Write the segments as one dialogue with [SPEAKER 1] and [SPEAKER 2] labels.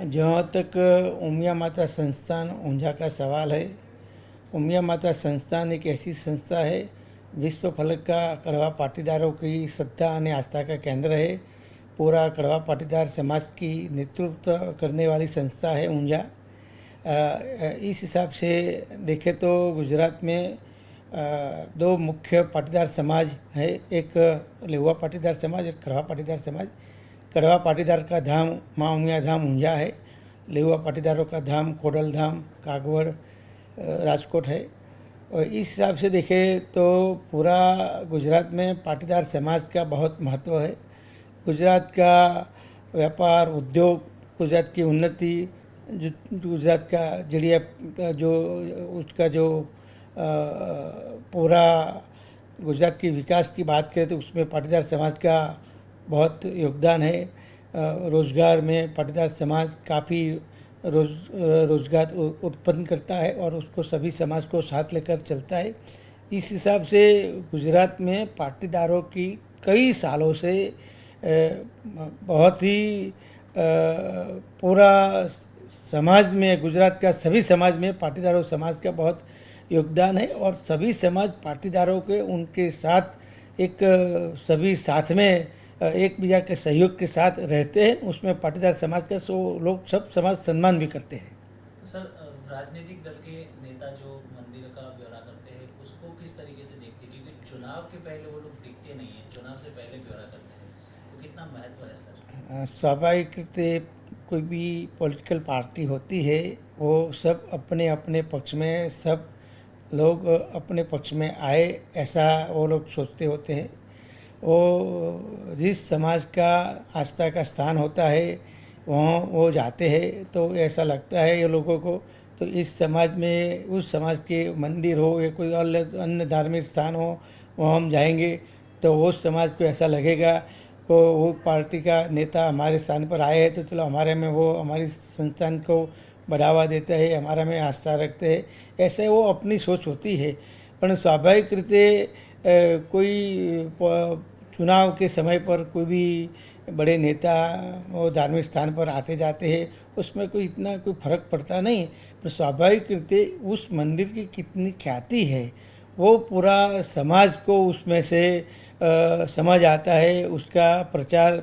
[SPEAKER 1] जहाँ तक उमिया माता संस्थान ऊंझा का सवाल है, उमिया माता संस्थान एक ऐसी संस्था है, विश्व फलक का कड़वा पाटीदारों की श्रद्धा और आस्था का केंद्र है। पूरा कड़वा पाटीदार समाज की नेतृत्व करने वाली संस्था है ऊंझा। इस हिसाब से देखें तो गुजरात में दो मुख्य पाटीदार समाज है, एक लेहुआ पाटीदार समाज, एक कड़वा पाटीदार समाज। कड़वा पाटीदार का धाम माँ उमिया धाम ऊंझा है। लेहुआ पाटीदारों का धाम खोडल धाम कागवड़ राजकोट है। और इस हिसाब से देखें तो पूरा गुजरात में पाटीदार समाज का बहुत महत्व है। गुजरात का व्यापार उद्योग, गुजरात की उन्नति, गुजरात का जड़िया जो उसका जो पूरा गुजरात की विकास की बात करें तो उसमें पाटीदार समाज का बहुत योगदान है। रोज़गार में पाटीदार समाज काफ़ी रोज़गार उत्पन्न करता है और उसको सभी समाज को साथ लेकर चलता है। इस हिसाब से गुजरात में पाटीदारों की कई सालों से बहुत ही पूरा समाज में, गुजरात का सभी समाज में पाटीदारों समाज का बहुत योगदान है और सभी समाज पाटीदारों के उनके साथ एक सभी साथ में एक बीजा के सहयोग के साथ रहते हैं। उसमें पाटीदार समाज का लोग सब समाज सम्मान भी करते हैं।
[SPEAKER 2] सर, राजनीतिक दल के नेता जो मंदिर का ब्यौरा करते हैं उसको किस तरीके से देखते हैं, क्योंकि चुनाव के पहले वो लोग दिखते नहीं हैं, चुनाव से पहले ब्यौरा करते हैं, तो कितना महत्व है सर?
[SPEAKER 1] स्वाभाविक रीते कोई भी पॉलिटिकल पार्टी होती है वो सब अपने अपने पक्ष में, सब लोग अपने पक्ष में आए ऐसा वो लोग सोचते होते हैं। वो जिस समाज का आस्था का स्थान होता है वहाँ वो जाते हैं तो ऐसा लगता है ये लोगों को, तो इस समाज में उस समाज के मंदिर हो या कोई अन्य धार्मिक स्थान हो वहाँ हम जाएंगे तो उस समाज को ऐसा लगेगा को वो पार्टी का नेता हमारे स्थान पर आए हैं तो चलो हमारे में वो हमारी संस्थान को बढ़ावा देता है, हमारा में आस्था रखते हैं, ऐसे वो अपनी सोच होती है। पर स्वाभाविक रीते कोई चुनाव के समय पर कोई भी बड़े नेता वो धार्मिक स्थान पर आते जाते हैं, उसमें कोई इतना कोई फर्क पड़ता नहीं। पर स्वाभाविक रीते उस मंदिर की कितनी ख्याति है वो पूरा समाज को उसमें से समझ आता है, उसका प्रचार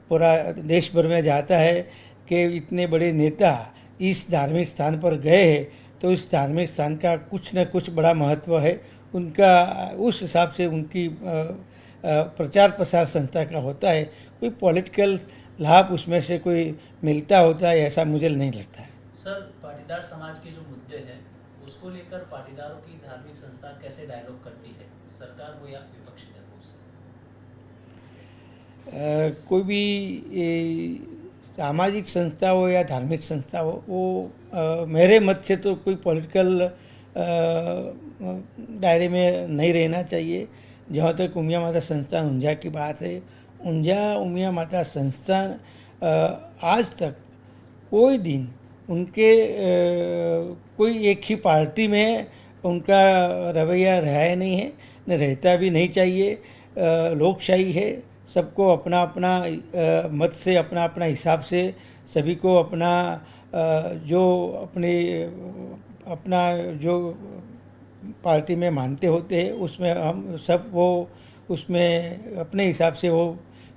[SPEAKER 1] पूरा देश भर में जाता है कि इतने बड़े नेता इस धार्मिक स्थान पर गए हैं तो इस धार्मिक स्थान का कुछ न कुछ बड़ा महत्व है। उनका उस हिसाब से उनकी प्रचार प्रसार संस्था का होता है। कोई पॉलिटिकल लाभ उसमें से कोई मिलता होता है ऐसा मुझे नहीं लगता है।
[SPEAKER 2] सर, पाटीदार समाज के जो मुद्दे हैं उसको लेकर पाटीदारों की धार्मिक संस्था कैसे डायलॉग करती है, सरकार हो या विपक्षी दलों से?
[SPEAKER 1] कोई भी सामाजिक संस्था हो या धार्मिक संस्था हो वो मेरे मत से तो कोई पॉलिटिकल दायरे में नहीं रहना चाहिए। जहाँ तक उमिया माता संस्थान ऊंझा की बात है, ऊंझा उमिया माता संस्थान आज तक कोई दिन उनके कोई एक ही पार्टी में उनका रवैया रहा नहीं है, न रहता भी नहीं चाहिए। लोकशाही है, सबको अपना अपना मत से अपना अपना हिसाब से सभी को अपना जो अपना जो पार्टी में मानते होते हैं उसमें हम सब वो उसमें अपने हिसाब से वो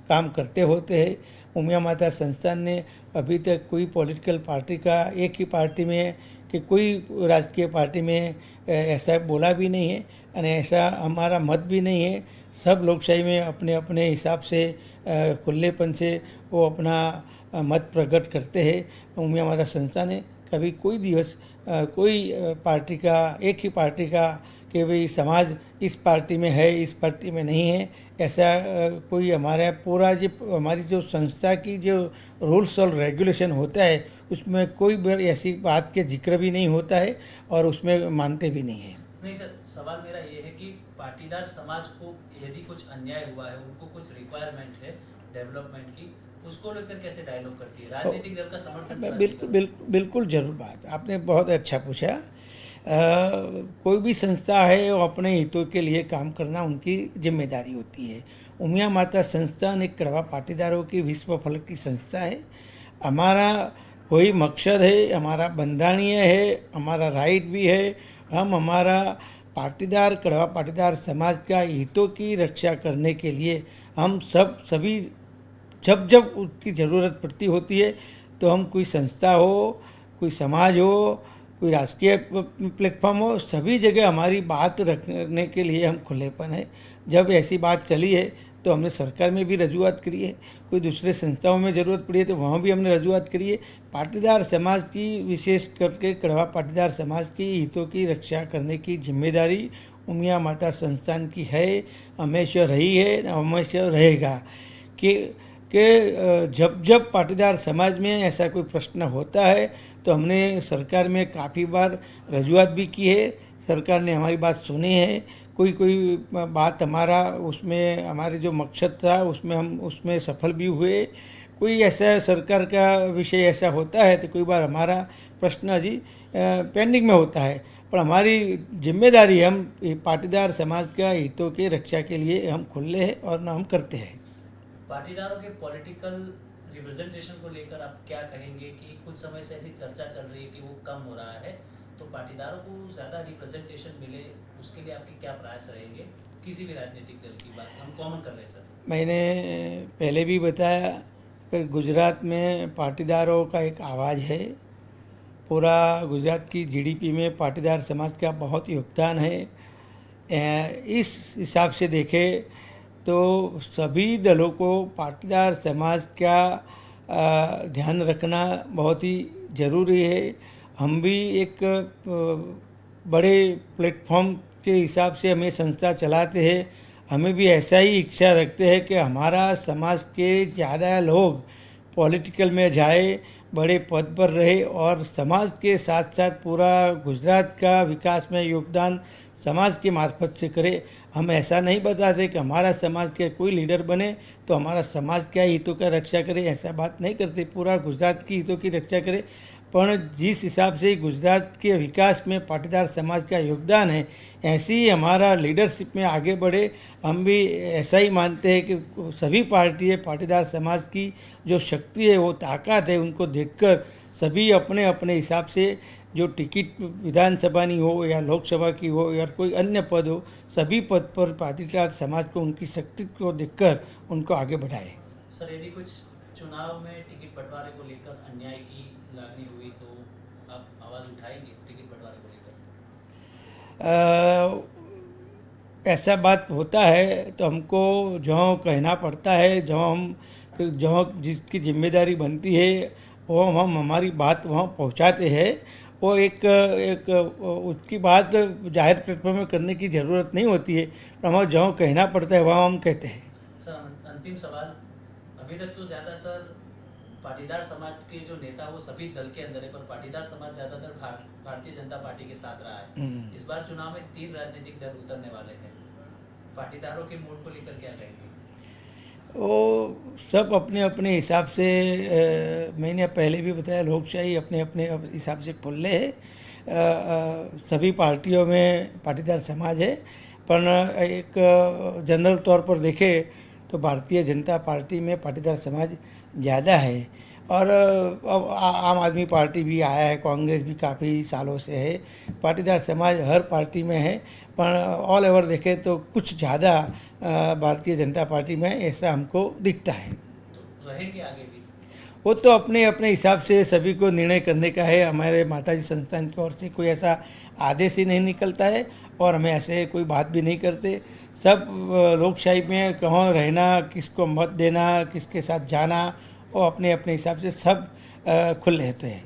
[SPEAKER 1] काम करते होते हैं। उमिया माता संस्थान ने अभी तक कोई पॉलिटिकल पार्टी का एक ही पार्टी में कि कोई राजकीय पार्टी में ऐसा बोला भी नहीं है और ऐसा हमारा मत भी नहीं है। सब लोकशाही में अपने अपने हिसाब से खुलेपन से वो अपना मत प्रकट करते हैं। उमिया माता संस्था ने कभी कोई दिवस कोई पार्टी का एक ही पार्टी का कि भाई समाज इस पार्टी में है इस पार्टी में नहीं है ऐसा कोई हमारा पूरा जो हमारी जो संस्था की जो रूल्स और रेगुलेशन होता है उसमें कोई ऐसी बात के जिक्र भी नहीं होता है और उसमें मानते भी नहीं है।
[SPEAKER 2] नहीं सर, सवाल मेरा ये है कि पाटीदार समाज को यदि कुछ अन्याय हुआ है, उनको कुछ रिक्वायरमेंट है डेवलपमेंट की, उसको लेकर कैसे डायलॉग करती है? राजनीतिक दल का समर्थन?
[SPEAKER 1] बिल्कुल जरूर बात आपने बहुत अच्छा पूछा। कोई भी संस्था है वो अपने हितों के लिए काम करना उनकी जिम्मेदारी होती है। उमिया माता संस्थान एक कड़वा पाटीदारों की विश्व फलक की संस्था है। हमारा वही मकसद है, हमारा बंधारणीय है, हमारा राइट भी है। हम हमारा पाटीदार कड़वा पाटीदार समाज का हितों की रक्षा करने के लिए हम सभी जब जब उसकी ज़रूरत पड़ती होती है तो हम कोई संस्था हो, कोई समाज हो, कोई राजकीय प्लेटफॉर्म हो, सभी जगह हमारी बात रखने के लिए हम खुलेपन है। जब ऐसी बात चली है तो हमने सरकार में भी रजूआत करी है, कोई दूसरे संस्थाओं में ज़रूरत पड़ी है तो वहाँ भी हमने रजूआत करी है। पाटीदार समाज की, विशेष करके कड़वा पाटीदार समाज की हितों की रक्षा करने की जिम्मेदारी उमिया माता संस्थान की है, हमेशा रही है, हमेशा रहेगा। कि जब जब पाटीदार समाज में ऐसा कोई प्रश्न होता है तो हमने सरकार में काफ़ी बार रजूआत भी की है, सरकार ने हमारी बात सुनी है। कोई बात हमारा उसमें, हमारे जो मकसद था उसमें हम उसमें सफल भी हुए। कोई ऐसा सरकार का विषय ऐसा होता है तो कोई बार हमारा प्रश्न अभी पेंडिंग में होता है, पर हमारी जिम्मेदारी, हम पाटीदार समाज का हितों की रक्षा के लिए हम खुले हैं और हम करते हैं।
[SPEAKER 2] पाटीदारों के पॉलिटिकल रिप्रेजेंटेशन को लेकर आप क्या कहेंगे कि कुछ समय से ऐसी चर्चा चल रही है कि वो कम हो रहा है, तो पाटीदारों को ज़्यादा रिप्रेजेंटेशन मिले उसके लिए आपके क्या प्रयास रहेंगे? किसी भी राजनीतिक दल की बात हम कॉमन कर रहे हैं सर।
[SPEAKER 1] मैंने पहले भी बताया कि गुजरात में पाटीदारों का एक आवाज़ है। पूरा गुजरात की जीडीपी में पाटीदार समाज का बहुत योगदान है। इस हिसाब से देखें तो सभी दलों को पाटीदार समाज का ध्यान रखना बहुत ही ज़रूरी है। हम भी एक बड़े प्लेटफॉर्म के हिसाब से हमें संस्था चलाते हैं, हमें भी ऐसा ही इच्छा रखते हैं कि हमारा समाज के ज़्यादा लोग पॉलिटिकल में जाए, बड़े पद पर रहे और समाज के साथ साथ पूरा गुजरात का विकास में योगदान समाज के मार्फत से करे। हम ऐसा नहीं बताते कि हमारा समाज के कोई लीडर बने तो हमारा समाज क्या हितों का रक्षा करे, ऐसा बात नहीं करते। पूरा गुजरात की हितों की रक्षा करे। पर जिस हिसाब से गुजरात के विकास में पाटीदार समाज का योगदान है, ऐसे ही हमारा लीडरशिप में आगे बढ़े। हम भी ऐसा ही मानते हैं कि सभी पार्टी पाटीदार समाज की जो शक्ति है, वो ताकत है, उनको देखकर सभी अपने अपने हिसाब से जो टिकट विधानसभा की हो या लोकसभा की हो या कोई अन्य पद हो, सभी पद पर पाटीदार समाज को उनकी शक्ति को देखकर उनको आगे बढ़ाए।
[SPEAKER 2] सर, यदि कुछ चुनाव में टिकट बंटवारे को लेकर अन्याय की लागनी हुई तो आप आवाज़ उठाएंगे टिकट बंटवारे को लेकर?
[SPEAKER 1] ऐसा बात होता है तो हमको जो कहना पड़ता है, जो जिसकी जिम्मेदारी बनती है वो हम हमारी बात वहाँ पहुँचाते हैं। वो एक उसकी बात जाहिर प्लेटफॉर्म में करने की ज़रूरत नहीं होती है, पर हमें जो कहना पड़ता है वहाँ हम कहते हैं।
[SPEAKER 2] सर, अंतिम सवाल, अभी तक तो ज़्यादातर पाटीदार समाज के जो नेता वो सभी दल के अंदर है, पर पाटीदार समाज ज़्यादातर भारतीय जनता पार्टी के साथ रहा है। इस बार चुनाव में 3 राजनीतिक दल उतरने वाले हैं, पाटीदारों के मूड को लेकर क्या कहेंगे?
[SPEAKER 1] वो सब अपने अपने हिसाब से, मैंने पहले भी बताया, लोकशाही अपने अपने हिसाब से खुले है। सभी पार्टियों में पाटीदार समाज है, पर एक जनरल तौर पर देखें तो भारतीय जनता पार्टी में पाटीदार समाज ज़्यादा है। और अब आम आदमी पार्टी भी आया है, कांग्रेस भी काफ़ी सालों से है। पाटीदार समाज हर पार्टी में है, पर ऑल ओवर देखें तो कुछ ज़्यादा भारतीय जनता पार्टी में ऐसा हमको दिखता है।
[SPEAKER 2] तो रहेंगे आगे भी?
[SPEAKER 1] वो तो अपने अपने हिसाब से सभी को निर्णय करने का है। हमारे माताजी संस्थान की ओर से कोई ऐसा आदेश ही नहीं निकलता है और हमें ऐसे कोई बात भी नहीं करते। सब लोकशाही में कहाँ रहना, किसको मत देना, किसके साथ जाना, वो अपने अपने हिसाब से सब खुले रहते हैं।